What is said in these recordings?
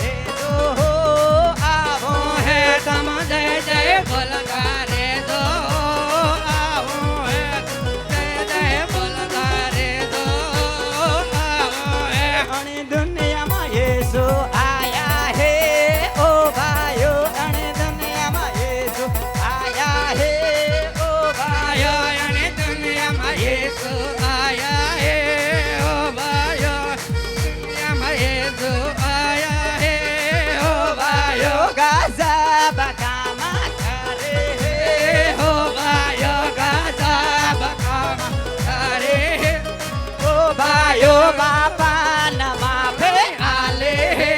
रे दो आवो है तम जय जय बोलता रे दो आवो है जय जय बोलता रे दो आवो है अने दुनिया में येसु आया है ओ भाइयो अने दुनिया में येसु आया है ओ भाइयो अने दुनिया में येसु आया है ओ भाइयो दुनिया में येसु आया है ओ भाइयो गाजा बकामा करे है ओ भाइयो गाजा बकामा करे है ओ भाइयो बापा नमा पे आले है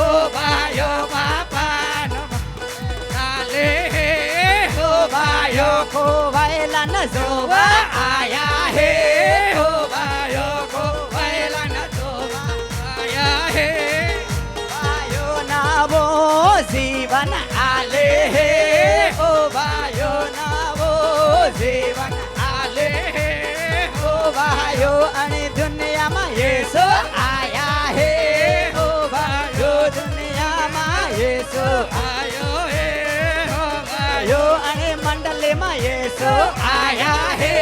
ओ भाइयो बापा नमा आले है ओ भाइयो को वैला न जोवा आया है ओ भाइयो को वैला न जोवा आया है भाइयो ना वो जीवन आले है ओ भाइयो ना वो जीवन आले है ओ भाइयो अने दुनिया में येसु आया है ओ भाइयो दुनिया में येसु आयो है ओ भाइयो अने मंडली में येसु आया है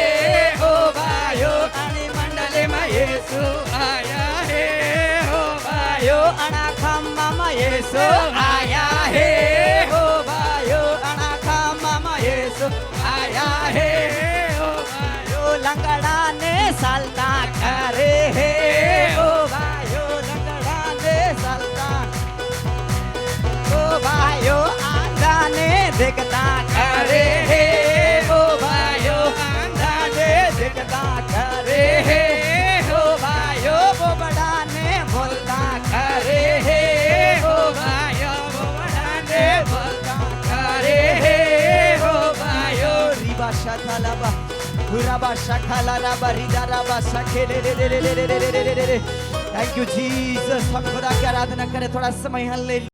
ओ भाइयो अने मंडली में येसु आया है ओ भाइयो अना खम्मा में येसु आया है ओ भाइयो अना खम्मा में येसु आया है ओ भाइयो लंगड़ा ने सालता करे है ओ भाइयो लंगड़ा ने सालता ओ भाइयो आंधा ने दिखता करे है ओ भाइयो आंधा ने दिखता करे है ओ भाइयो वो बड़ा ने बोलता करे है ओ भाइयो वो बड़ा ने बोलता करे है ओ भाइयो रिबा शखलाबा गुराबा शखला रबा रिदा रबा शखेले रे रे रे रे रे रे रे रे। Thank you Jesus. हम खुदा की आराधना करें, थोड़ा समय हल्ले